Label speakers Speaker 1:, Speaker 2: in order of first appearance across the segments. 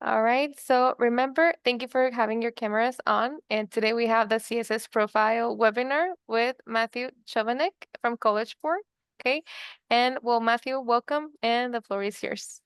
Speaker 1: All right, so remember, thank you for having your cameras on. And today we have the CSS Profile webinar with Matthew Chovanec from CollegeBoard. Okay, and well, Matthew, welcome, and the floor is yours.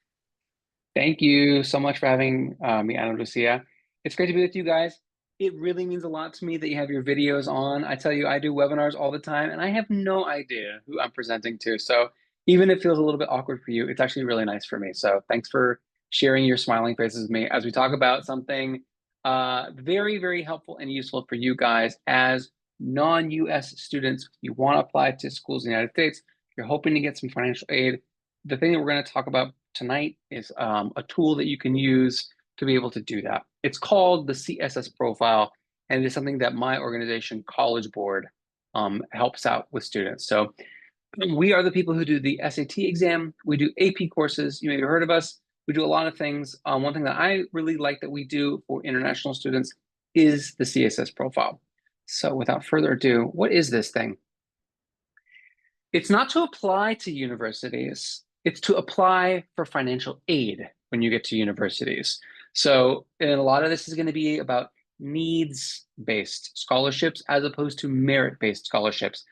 Speaker 2: Thank you so much for having me, Ana Lucia. It's great to be with you guys. It really means a lot to me that you have your videos on. I tell you, I do webinars all the time, and I have no idea who I'm presenting to. So even if it feels a little bit awkward for you, it's actually really nice for me. So thanks for sharing your smiling faces with me as we talk about something very, very helpful and useful for you guys as non-US students. You want to apply to schools in the United States. You're hoping to get some financial aid. The thing that we're going to talk about tonight is a tool that you can use to be able to do that. It's called the CSS Profile, and it is something that my organization, CollegeBoard, helps out with students. So we are the people who do the SAT exam. We do AP courses. You may have heard of us. We do a lot of things. One thing that I really like that we do for international students is the CSS Profile. So without further ado, what is this thing? It's not to apply to universities. It's to apply for financial aid when you get to universities. So, and a lot of this is going to be about needs-based scholarships as opposed to merit-based scholarships.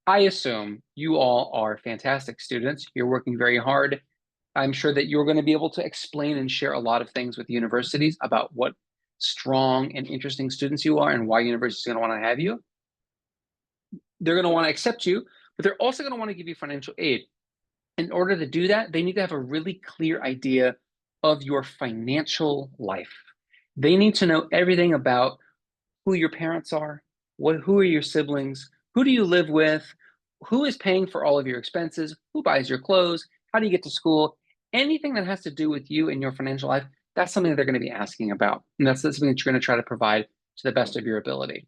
Speaker 2: I assume you all are fantastic students. You're working very hard. I'm sure that you're going to be able to explain and share a lot of things with universities about what strong and interesting students you are and why universities are going to want to have you. They're going to want to accept you, but they're also going to want to give you financial aid. In order to do that, they need to have a really clear idea of your financial life. They need to know everything about who your parents are, who are your siblings, who do you live with, who is paying for all of your expenses, who buys your clothes, how do you get to school, anything that has to do with you and your financial life. That's something that they're going to be asking about. And that's something that you're going to try to provide to the best of your ability.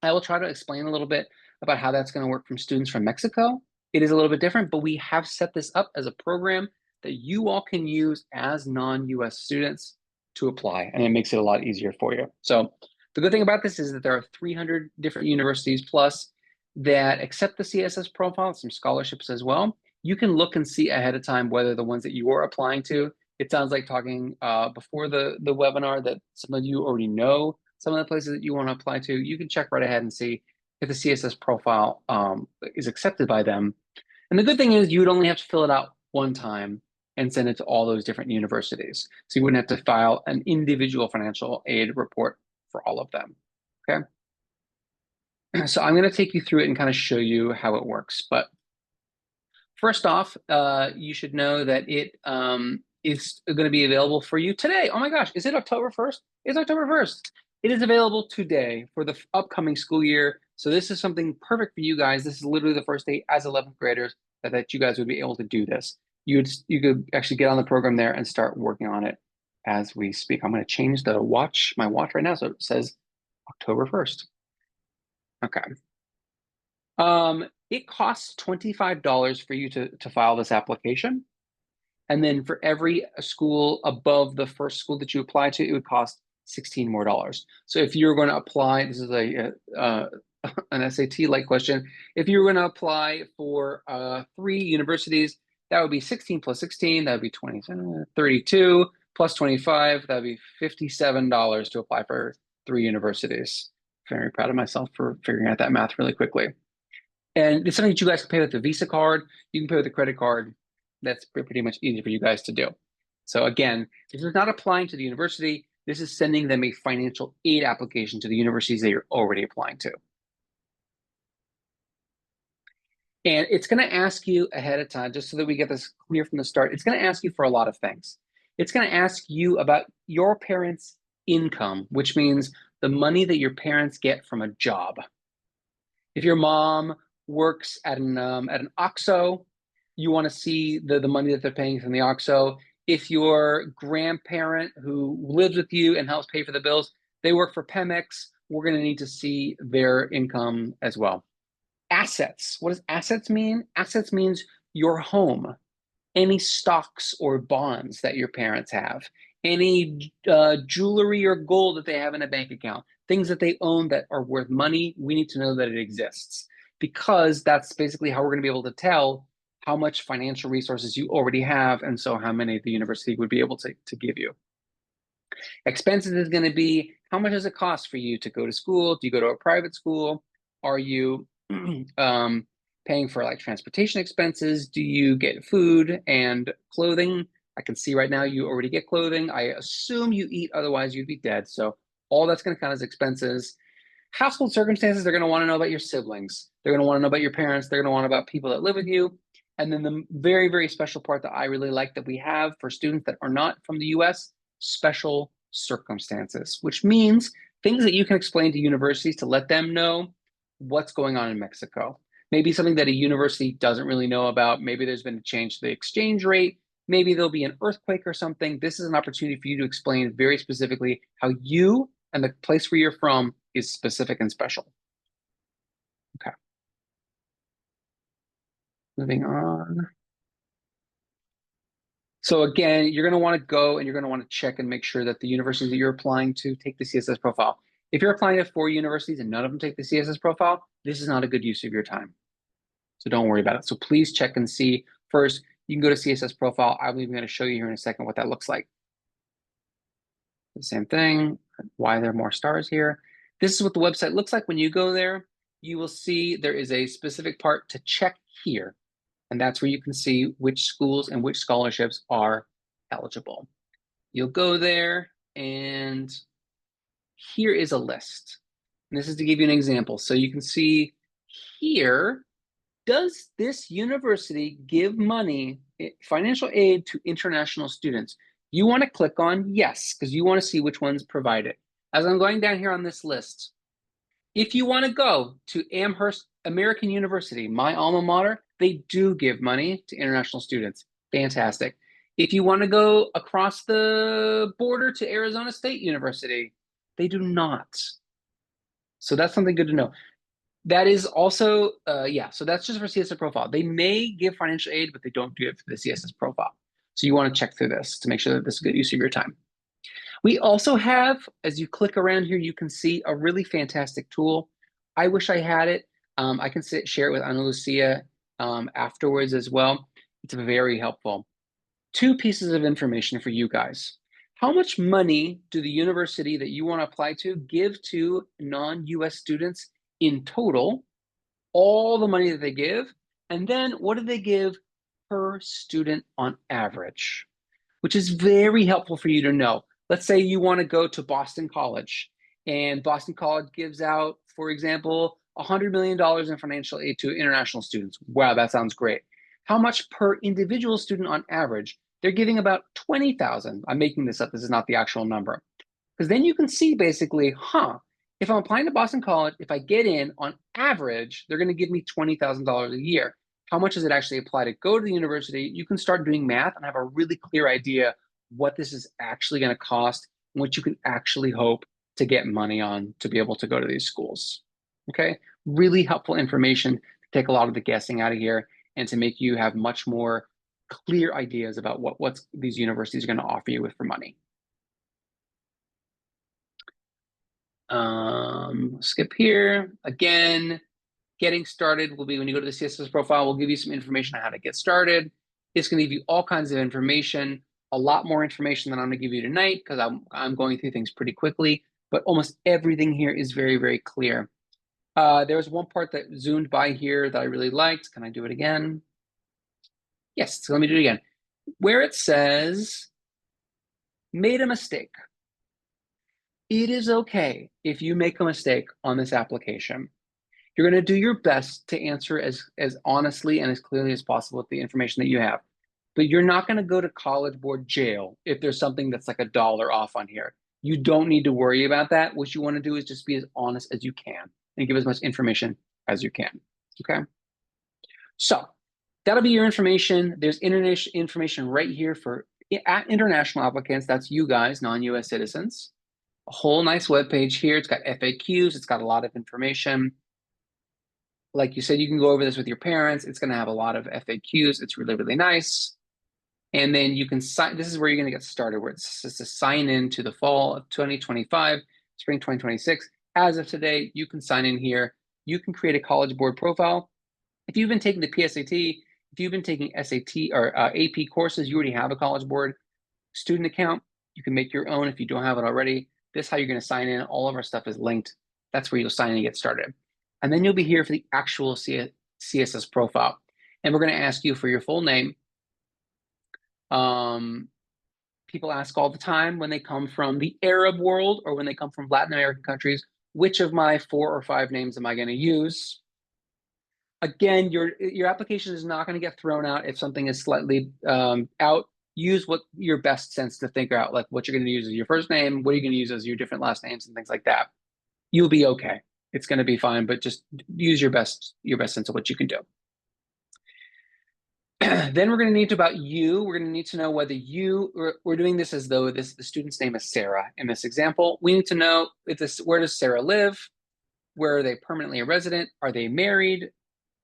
Speaker 2: I will try to explain a little bit about how that's going to work from students from Mexico. It is a little bit different, but we have set this up as a program that you all can use as non-US students to apply, and it makes it a lot easier for you. So the good thing about this is that there are 300 different universities plus that accept the CSS profile, some scholarships as well. You can look and see ahead of time whether the ones that you are applying to, it sounds like talking before the webinar that some of you already know some of the places that you want to apply to. You can check right ahead and see if the CSS profile is accepted by them. And the good thing is you would only have to fill it out one time and send it to all those different universities. So you wouldn't have to file an individual financial aid report for all of them, okay? So I'm going to take you through it and kind of show you how it works. But first off, you should know that it is going to be available for you today. Oh my gosh, is it October 1st? It's October 1st. It is available today for the upcoming school year. So this is something perfect for you guys. This is literally the first day as 11th graders that you guys would be able to do this. You could actually get on the program there and start working on it as we speak. I'm going to change my watch right now so it says October 1st. Okay. It costs $25 for you to file this application. And then for every school above the first school that you apply to, it would cost $16 more. So if you're going to apply, this is an SAT-like question. If you were going to apply for 3 universities, that would be 16 plus 16, that would be 32 plus 25, that would be $57 to apply for 3 universities. Very proud of myself for figuring out that math really quickly. And it's something that you guys can pay with a Visa card. You can pay with a credit card. That's pretty much easy for you guys to do. So again, this is not applying to the university. This is sending them a financial aid application to the universities that you're already applying to. And it's going to ask you ahead of time, just so that we get this clear from the start, it's going to ask you for a lot of things. It's going to ask you about your parents' income, which means the money that your parents get from a job. If your mom works at an OXXO, you want to see the money that they're paying from the OXXO. If your grandparent who lives with you and helps pay for the bills, they work for Pemex, we're going to need to see their income as well. Assets. What does assets mean? Assets means your home, any stocks or bonds that your parents have, any jewelry or gold that they have in a bank account, things that they own that are worth money. We need to know that it exists, because that's basically how we're going to be able to tell how much financial resources you already have, and so how many the university would be able to give you. Expenses is going to be, how much does it cost for you to go to school? Do you go to a private school? Are you paying for like transportation expenses? Do you get food and clothing? I can see right now you already get clothing. I assume you eat, otherwise you'd be dead. So all that's going to count as expenses. Household circumstances, they're going to want to know about your siblings. They're going to want to know about your parents. They're going to want to know about people that live with you. And then the very, very special part that I really like that we have for students that are not from the US, special circumstances, which means things that you can explain to universities to let them know what's going on in Mexico. Maybe something that a university doesn't really know about. Maybe there's been a change to the exchange rate. Maybe there'll be an earthquake or something. This is an opportunity for you to explain very specifically how you and the place where you're from is specific and special. Okay. Moving on. So again, you're going to want to go and you're going to want to check and make sure that the universities that you're applying to take the CSS profile. If you're applying to 4 universities and none of them take the CSS profile, this is not a good use of your time. So don't worry about it. So please check and see. First, you can go to CSS Profile. I'm even going to show you here in a second what that looks like. The same thing, why there are more stars here. This is what the website looks like when you go there. You will see there is a specific part to check here. And that's where you can see which schools and which scholarships are eligible. You'll go there and here is a list. And this is to give you an example. So you can see here, does this university give money, financial aid to international students? You want to click on yes, because you want to see which ones provide it. As I'm going down here on this list, if you want to go to Amherst American University, my alma mater, they do give money to international students. Fantastic. If you want to go across the border to Arizona State University, they do not. So that's something good to know. That is also, yeah, so that's just for CSS Profile. They may give financial aid, but they don't do it for the CSS Profile. So you want to check through this to make sure that this is good use of your time. We also have, as you click around here, you can see a really fantastic tool. I wish I had it. I can share it with Ana Lucia afterwards as well. It's very helpful. 2 pieces of information for you guys. How much money do the university that you want to apply to give to non-US students in total? All the money that they give, and then what do they give per student on average, which is very helpful for you to know. Let's say you want to go to Boston College, and Boston College gives out, for example, $100 million in financial aid to international students. Wow, that sounds great. How much per individual student on average? They're giving about 20,000. I'm making this up. This is not the actual number. Because then you can see basically, if I'm applying to Boston College, if I get in, on average, they're going to give me $20,000 a year. How much does it actually apply to go to the university? You can start doing math and have a really clear idea what this is actually going to cost and what you can actually hope to get money on to be able to go to these schools. Okay, really helpful information to take a lot of the guessing out of here and to make you have much more clear ideas about what these universities are going to offer you with for money. Skip here. Again, getting started will be when you go to the CSS profile, we'll give you some information on how to get started. It's going to give you all kinds of information, a lot more information than I'm going to give you tonight because I'm going through things pretty quickly, but almost everything here is very, very clear. There was one part that zoomed by here that I really liked. Can I do it again? Yes, so let me do it again. Where it says, made a mistake. It is okay if you make a mistake on this application. You're going to do your best to answer as honestly and as clearly as possible with the information that you have. But you're not going to go to College Board jail if there's something that's like $1 off on here. You don't need to worry about that. What you want to do is just be as honest as you can and give as much information as you can. Okay? So that'll be your information. There's international information right here for international applicants. That's you guys, non-US citizens. A whole nice web page here. It's got FAQs. It's got a lot of information. Like you said, you can go over this with your parents. It's going to have a lot of FAQs. It's really, really nice. And then you can sign. This is where you're going to get started, where it's just to sign in to the fall of 2025, spring 2026. As of today, you can sign in here. You can create a College Board profile. If you've been taking the PSAT, if you've been taking SAT or AP courses, you already have a College Board student account. You can make your own if you don't have it already. This is how you're going to sign in. All of our stuff is linked. That's where you'll sign in and get started. And then you'll be here for the actual CSS profile. And we're going to ask you for your full name. People ask all the time when they come from the Arab world or when they come from Latin American countries, which of my 4 or 5 names am I going to use? Again, your application is not going to get thrown out if something is slightly out. Use what your best sense to think out, like what you're going to use as your first name, what are you going to use as your different last names and things like that. You'll be okay. It's going to be fine, but just use your best sense of what you can do. Then we're going to need to about you. We're going to need to know whether we're doing this as though the student's name is Sarah in this example. We need to know where does Sarah live? Where are they permanently a resident? Are they married?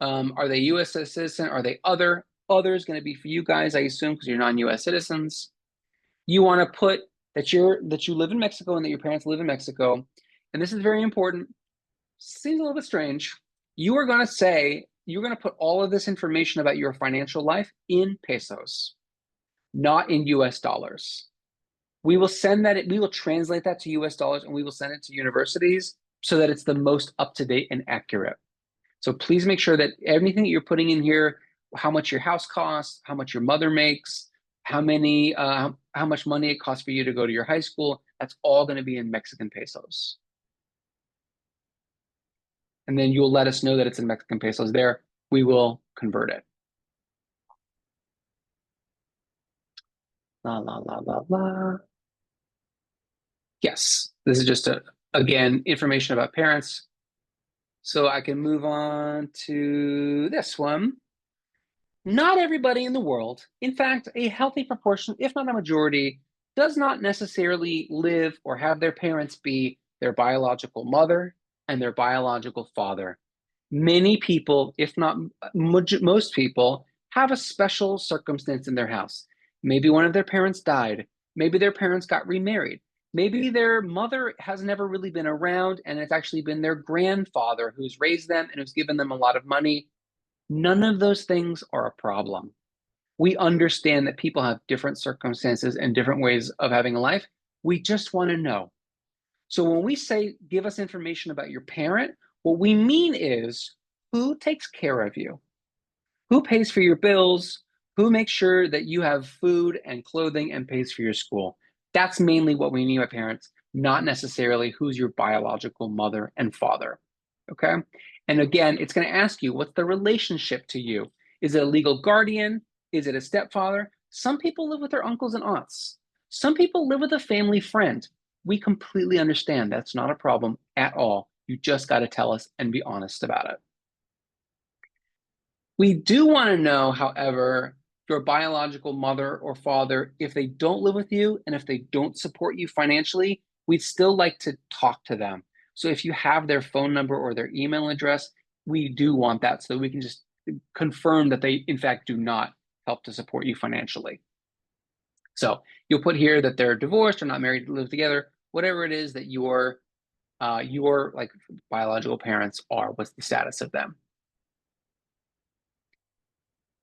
Speaker 2: Are they U.S. citizen? Are they other? Other is going to be for you guys, I assume, because you're non-U.S. citizens. You want to put that you live in Mexico and that your parents live in Mexico. And this is very important. Seems a little bit strange. You're going to put all of this information about your financial life in pesos, not in US dollars. We will translate that to US dollars and we will send it to universities so that it's the most up-to-date and accurate. So please make sure that everything that you're putting in here, how much your house costs, how much your mother makes, how much money it costs for you to go to your high school, that's all going to be in Mexican pesos. And then you'll let us know that it's in Mexican pesos there. We will convert it. La, la, la, la, la. Yes, this is just, again, information about parents. So I can move on to this one. Not everybody in the world, in fact, a healthy proportion, if not a majority, does not necessarily live or have their parents be their biological mother and their biological father. Many people, if not most people, have a special circumstance in their house. Maybe one of their parents died. Maybe their parents got remarried. Maybe their mother has never really been around and it's actually been their grandfather who's raised them and who's given them a lot of money. None of those things are a problem. We understand that people have different circumstances and different ways of having a life. We just want to know. So when we say give us information about your parent, what we mean is who takes care of you, who pays for your bills, who makes sure that you have food and clothing and pays for your school. That's mainly what we mean by parents, not necessarily who's your biological mother and father, okay? And again, it's going to ask you, what's the relationship to you? Is it a legal guardian? Is it a stepfather? Some people live with their uncles and aunts. Some people live with a family friend. We completely understand that's not a problem at all. You just got to tell us and be honest about it. We do want to know, however, your biological mother or father, if they don't live with you and if they don't support you financially, we'd still like to talk to them. So if you have their phone number or their email address, we do want that so that we can just confirm that they, in fact, do not help to support you financially. So you'll put here that they're divorced or not married, live together, whatever it is that your like biological parents are, what's the status of them.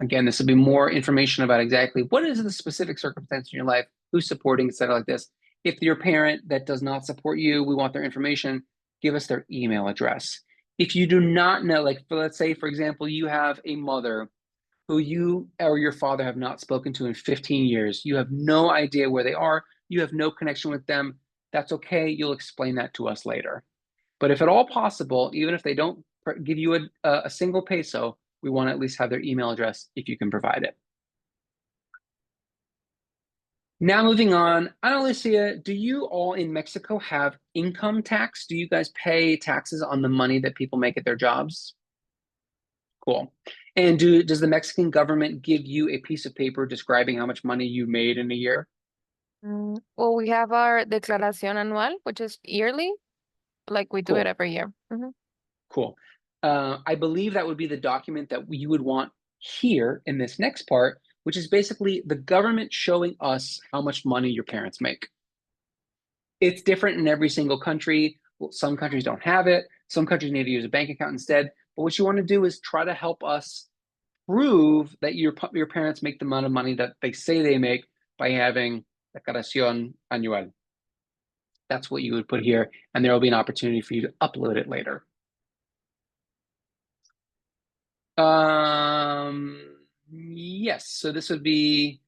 Speaker 2: Again, this will be more information about exactly what is the specific circumstance in your life, who's supporting, etc. like this. If your parent that does not support you, we want their information, give us their email address. If you do not know, like let's say, for example, you have a mother who you or your father have not spoken to in 15 years. You have no idea where they are. You have no connection with them. That's okay. You'll explain that to us later. But if at all possible, even if they don't give you a single peso, we want to at least have their email address if you can provide it. Now moving on, Ana Lucia, do you all in Mexico have income tax? Do you guys pay taxes on the money that people make at their jobs? Cool. And does the Mexican government give you a piece of paper describing how much money you made in a year?
Speaker 1: Well, we have our declaración anual, which is yearly, like we do it
Speaker 2: Cool.
Speaker 1: every year.
Speaker 2: Cool. I believe that would be the document that you would want here in this next part, which is basically the government showing us how much money your parents make. It's different in every single country. Well, some countries don't have it. Some countries need to use a bank account instead. But what you want to do is try to help us prove that your parents make the amount of money that they say they make by having declaración anual. That's what you would put here, and there will be an opportunity for you to upload it later. Yes, so this would be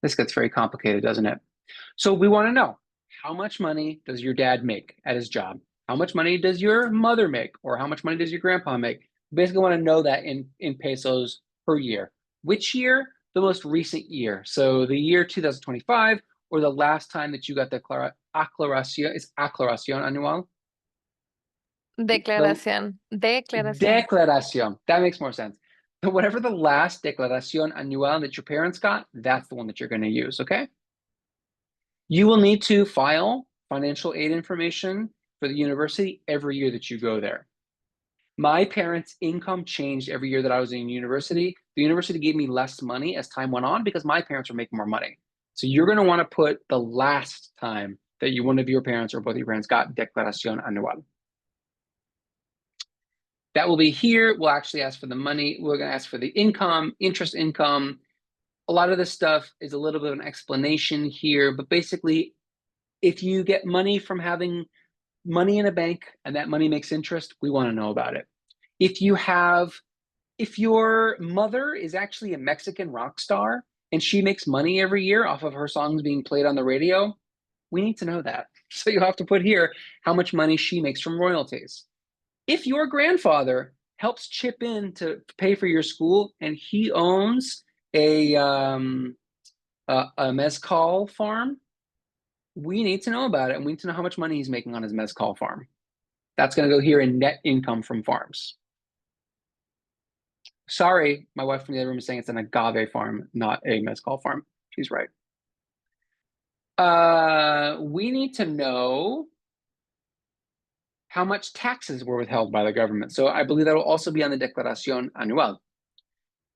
Speaker 2: this gets very complicated, doesn't it? So we want to know, how much money does your dad make at his job? How much money does your mother make? Or how much money does your grandpa make? We basically want to know that in pesos per year. Which year? The most recent year. So the year 2025, or the last time that you got the aclaración, is aclaración anual?
Speaker 1: Declaración. Declaración.
Speaker 2: Declaración. That makes more sense. So whatever the last declaración anual that your parents got, that's the one that you're going to use, okay? You will need to file financial aid information for the university every year that you go there. My parents' income changed every year that I was in university. The university gave me less money as time went on because my parents were making more money. So you're going to want to put the last time that one of your parents or both of your parents got declaración anual. That will be here. We'll actually ask for the money. We're going to ask for the income, interest income. A lot of this stuff is a little bit of an explanation here, but basically, if you get money from having money in a bank and that money makes interest, we want to know about it. If your mother is actually a Mexican rock star and she makes money every year off of her songs being played on the radio, we need to know that. So you have to put here how much money she makes from royalties. If your grandfather helps chip in to pay for your school and he owns a mezcal farm, we need to know about it, and we need to know how much money he's making on his mezcal farm. That's going to go here in net income from farms. Sorry, my wife from the other room is saying it's an agave farm, not a mezcal farm. She's right. We need to know how much taxes were withheld by the government. So I believe that will also be on the Declaración Anual.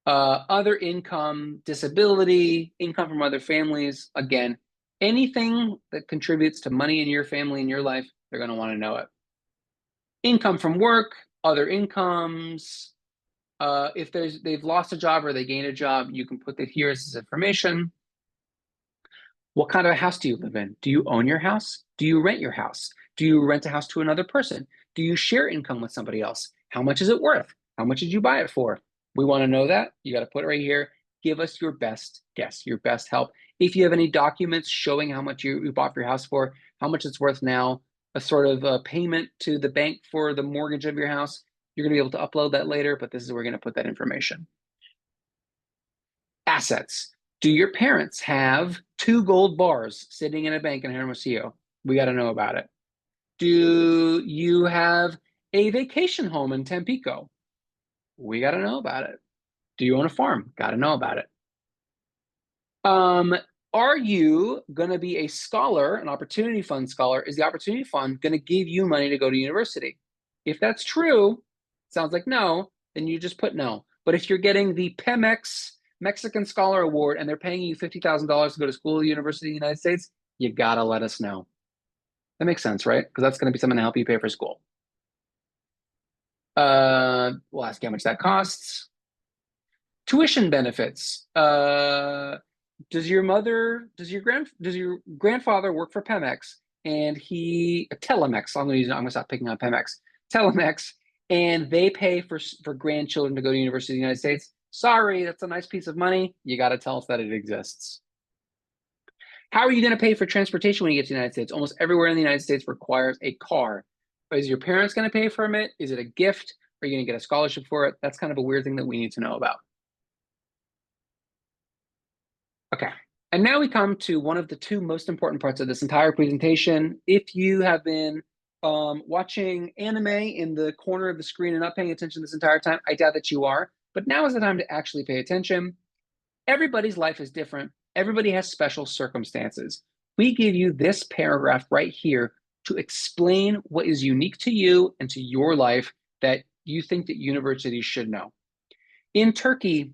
Speaker 2: Other income, disability, income from other families. Again, anything that contributes to money in your family, in your life, they're going to want to know it. Income from work, other incomes. If they've lost a job or they gained a job, you can put that here as this information. What kind of a house do you live in? Do you own your house? Do you rent your house? Do you rent a house to another person? Do you share income with somebody else? How much is it worth? How much did you buy it for? We want to know that. You got to put it right here. Give us your best guess, your best help. If you have any documents showing how much you bought your house for, how much it's worth now, a sort of a payment to the bank for the mortgage of your house, you're going to be able to upload that later, but this is where we're going to put that information. Assets. Do your parents have 2 gold bars sitting in a bank in Hermosillo? We got to know about it. Do you have a vacation home in Tampico? We got to know about it. Do you own a farm? Got to know about it. Are you going to be a scholar, an opportunity fund scholar? Is the opportunity fund going to give you money to go to university? If that's true, sounds like no, then you just put no. But if you're getting the Pemex Mexican Scholar Award and they're paying you $50,000 to go to school at the University of the United States, you got to let us know. That makes sense, right? Because that's going to be something to help you pay for school. We'll ask you how much that costs. Tuition benefits. Does your grandfather work for Pemex and Telemex? I'm gonna stop picking on Pemex. Telemex, and they pay for grandchildren to go to University of the United States. Sorry, that's a nice piece of money. You got to tell us that it exists. How are you going to pay for transportation when you get to the United States? Almost everywhere in the United States requires a car. Is your parents going to pay for it? Is it a gift? Are you going to get a scholarship for it? That's kind of a weird thing that we need to know about. Okay, and now we come to one of the 2 most important parts of this entire presentation. If you have been watching anime in the corner of the screen and not paying attention this entire time, I doubt that you are, but now is the time to actually pay attention. Everybody's life is different. Everybody has special circumstances. We give you this paragraph right here to explain what is unique to you and to your life that you think that universities should know. In Turkey,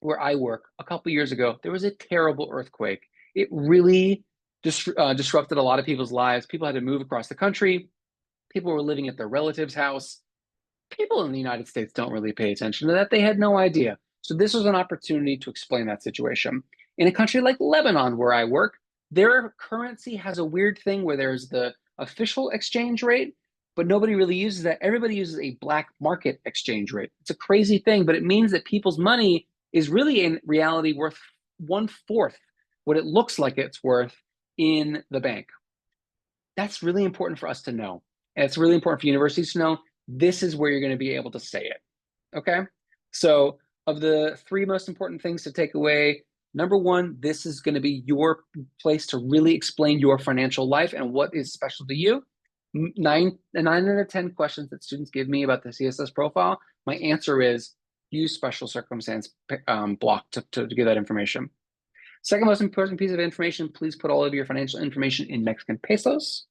Speaker 2: where I work, a couple years ago, there was a terrible earthquake. It really disrupted a lot of people's lives. People had to move across the country. People were living at their relatives' house. People in the United States don't really pay attention to that. They had no idea. So this was an opportunity to explain that situation. In a country like Lebanon, where I work, their currency has a weird thing where there's the official exchange rate, but nobody really uses that. Everybody uses a black market exchange rate. It's a crazy thing, but it means that people's money is really in reality worth 1/4 what it looks like it's worth in the bank. That's really important for us to know. And it's really important for universities to know. This is where you're going to be able to say it. Okay? So, of the 3 most important things to take away, number 1, this is going to be your place to really explain your financial life and what is special to you. 9 out of 10 questions that students give me about the CSS profile, my answer is use special circumstance block to give that information. Second most important piece of information, please put all of your financial information in Mexican pesos.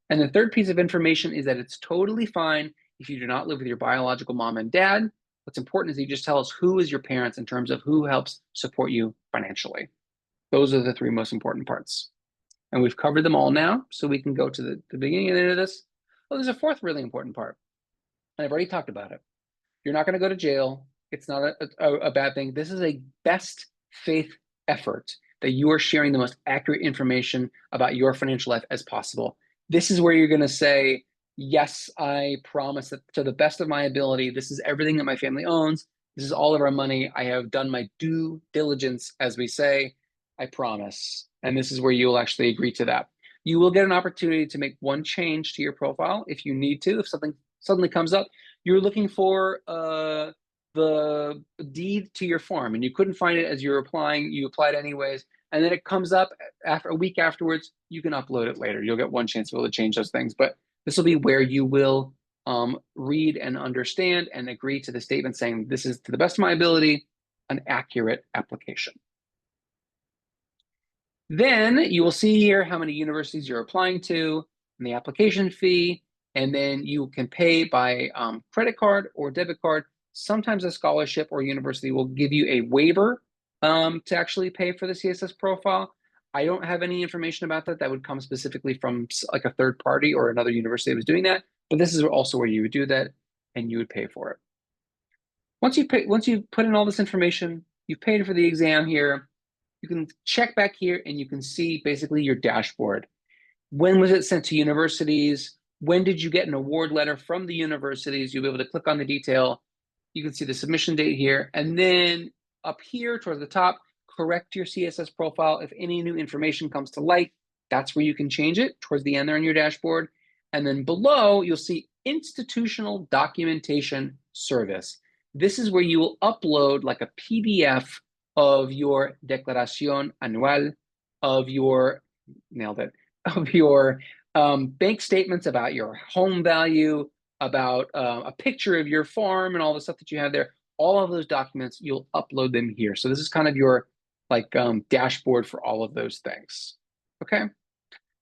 Speaker 2: And the third piece of information is that it's totally fine if you do not live with your biological mom and dad. What's important is you just tell us who is your parents in terms of who helps support you financially. Those are the 3 most important parts. And we've covered them all now, so we can go to the beginning and end of this. Well, there's a 4th really important part. And I've already talked about it. You're not going to go to jail. It's not a bad thing. This is a best faith effort that you are sharing the most accurate information about your financial life as possible. This is where you're going to say, yes, I promise that to the best of my ability, this is everything that my family owns. This is all of our money. I have done my due diligence, as we say. I promise. And this is where you'll actually agree to that. You will get an opportunity to make one change to your profile if you need to. If something suddenly comes up, you're looking for the deed to your farm and you couldn't find it as you're applying, you applied anyways, and then it comes up after a week afterwards, you can upload it later. You'll get one chance to be able to change those things, but this will be where you will read and understand and agree to the statement saying this is, to the best of my ability, an accurate application. Then you will see here how many universities you're applying to and the application fee, and then you can pay by credit card or debit card. Sometimes a scholarship or university will give you a waiver to actually pay for the CSS profile. I don't have any information about that. That would come specifically from like a third party or another university that was doing that. But this is also where you would do that and you would pay for it. Once you put in all this information, you've paid for the exam here, you can check back here and you can see basically your dashboard. When was it sent to universities? When did you get an award letter from the universities? You'll be able to click on the detail. You can see the submission date here. And then up here towards the top, correct your CSS profile. If any new information comes to light, that's where you can change it towards the end there on your dashboard. And then below, you'll see institutional documentation service. This is where you will upload like a PDF of your declaración anual, of your, nailed it, of your bank statements about your home value, about a picture of your farm and all the stuff that you have there. All of those documents, you'll upload them here. So this is kind of your like dashboard for all of those things. Okay.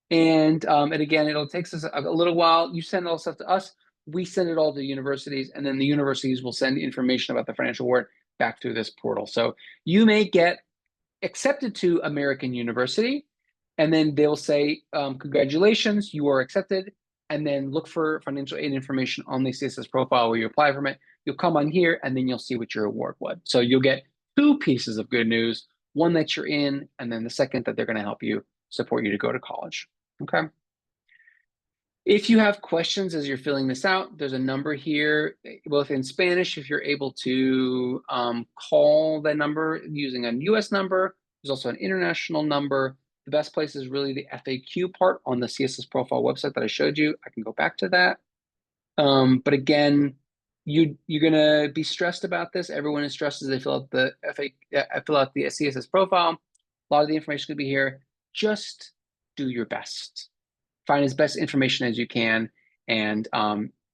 Speaker 2: And again, it'll take us a little while. You send all the stuff to us. We send it all to the universities, and then the universities will send information about the financial award back through this portal. So you may get accepted to American University, and then they'll say, congratulations, you are accepted, and then look for financial aid information on the CSS profile where you apply from it. You'll come on here, and then you'll see what your award was. So you'll get 2 pieces of good news, one that you're in, and then the second that they're going to help you, support you to go to college. Okay. If you have questions as you're filling this out, there's a number here, both in Spanish, if you're able to call that number using a US number. There's also an international number. The best place is really the FAQ part on the CSS Profile website that I showed you. I can go back to that. But again, you're gonna be stressed about this. Everyone is stressed as they fill out the CSS Profile. A lot of the information could be here. Just do your best. Find as best information as you can. And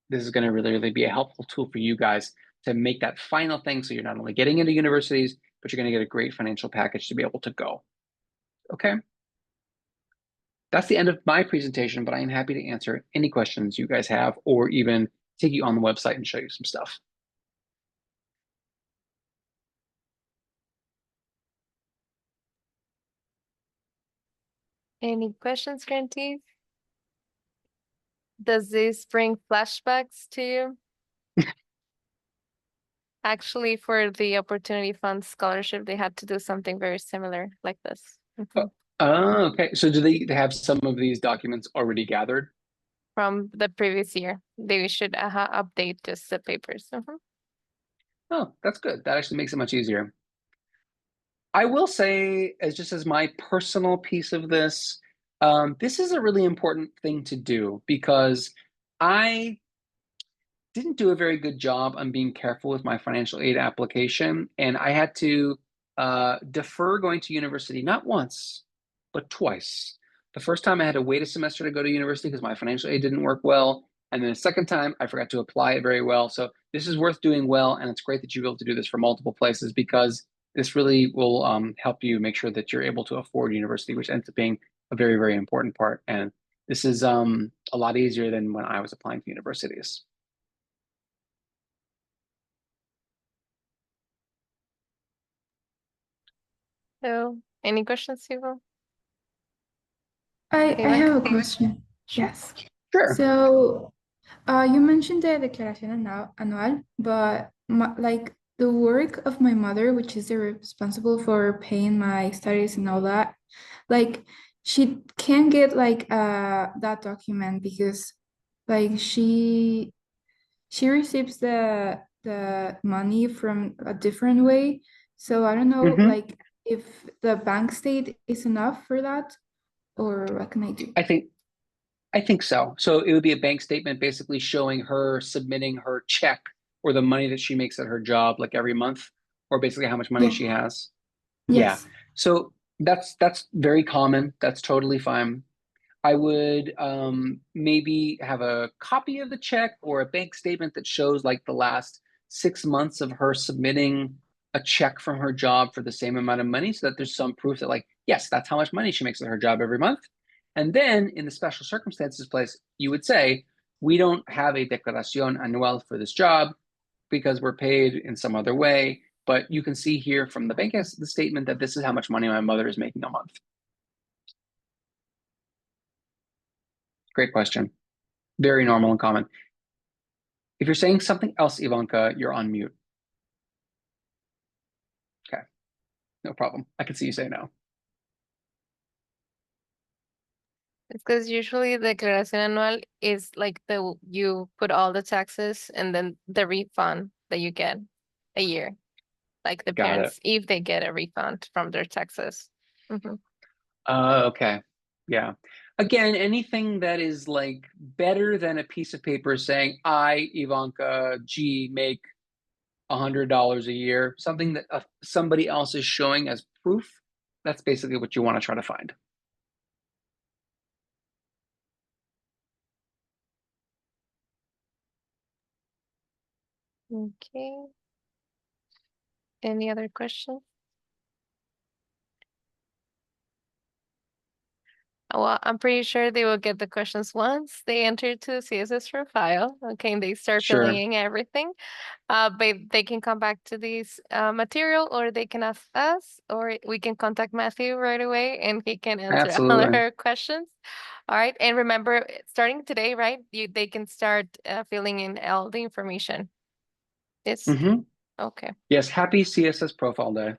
Speaker 2: this is going to really be a helpful tool for you guys to make that final thing. So you're not only getting into universities, but you're going to get a great financial package to be able to go. Okay. That's the end of my presentation, but I am happy to answer any questions you guys have, or even take you on the website and show you some stuff.
Speaker 1: Any questions, grantees? Does this bring flashbacks to you? Actually, for the Opportunity Fund scholarship, they had to do something very similar like this.
Speaker 2: Oh, okay. So do they have some of these documents already gathered?
Speaker 1: From the previous year. They should update just the papers.
Speaker 2: Oh, that's good. That actually makes it much easier. I will say, as just as my personal piece of this, this is a really important thing to do because I didn't do a very good job on being careful with my financial aid application, and I had to defer going to university not once, but twice. The first time I had to wait a semester to go to university because my financial aid didn't work well, and then the second time I forgot to apply it very well. So this is worth doing well, and it's great that you're able to do this for multiple places because this really will help you make sure that you're able to afford university, which ends up being a very, very important part. And this is a lot easier than when I was applying to universities.
Speaker 1: So, any questions, Sivo?
Speaker 3: I
Speaker 1: Ivanka?
Speaker 3: have a question.
Speaker 1: Sure.
Speaker 3: Yes.
Speaker 2: Sure.
Speaker 3: So, you mentioned the declaración anual, but like the work of my mother, which is the responsible for paying my studies and all that, like she can't get like that document because like she receives the money from a different way. So I don't know
Speaker 2: Hmm.
Speaker 3: like if the bank state is enough for that or what can I do?
Speaker 2: I think so. So it would be a bank statement basically showing her submitting her check or the money that she makes at her job like every month, or basically how much money
Speaker 3: Yeah.
Speaker 2: she has. Yeah.
Speaker 3: Yes.
Speaker 2: So that's very common. That's totally fine. I would maybe have a copy of the check or a bank statement that shows like the last 6 months of her submitting a check from her job for the same amount of money so that there's some proof that, like, yes, that's how much money she makes at her job every month. And then in the special circumstances place, you would say, we don't have a declaración anual for this job because we're paid in some other way. But you can see here from the bank the statement that this is how much money my mother is making a month. Great question. Very normal and common. If you're saying something else, Ivanka, you're on mute. Okay, no problem. I can see you say no.
Speaker 1: It's because usually the declaración anual is like you put all the taxes and then the refund that you get a year. Like the
Speaker 2: Got it.
Speaker 1: parents, if they get a refund from their taxes.
Speaker 2: Okay. Yeah. Again, anything that is like better than a piece of paper saying, I, Ivanka G, make $100 a year, something that somebody else is showing as proof, that's basically what you want to try to find.
Speaker 1: Okay. Any other questions? Well, I'm pretty sure they will get the questions once they enter to CSS Profile. Okay, and they start filling
Speaker 2: Sure.
Speaker 1: in everything. But they can come back to these material, or they can ask us, or we can contact Matthew right away, and he can answer all
Speaker 2: Absolutely.
Speaker 1: our questions. All right, and remember, starting today, right? They can start filling in all the information. Yes. Okay.
Speaker 2: Yes. Happy CSS Profile Day.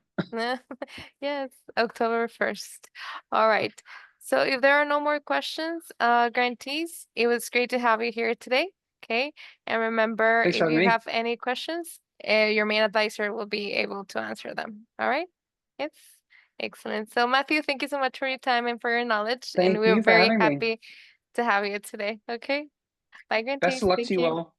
Speaker 1: Yes, October 1st. All right. So if there are no more questions, grantees, it was great to have you here today. Okay. And remember,
Speaker 2: Thanks
Speaker 1: if
Speaker 2: for having
Speaker 1: you
Speaker 2: me.
Speaker 1: have any questions, your main advisor will be able to answer them. All right. Yes. Excellent. So Matthew, thank you so much for your time and for your knowledge. And
Speaker 2: Thank
Speaker 1: we're
Speaker 2: you for
Speaker 1: very
Speaker 2: having me.
Speaker 1: happy to have you today. Okay. Bye,
Speaker 2: Best
Speaker 1: grantees.
Speaker 2: of luck to
Speaker 1: Thank
Speaker 2: you
Speaker 1: you.
Speaker 2: all.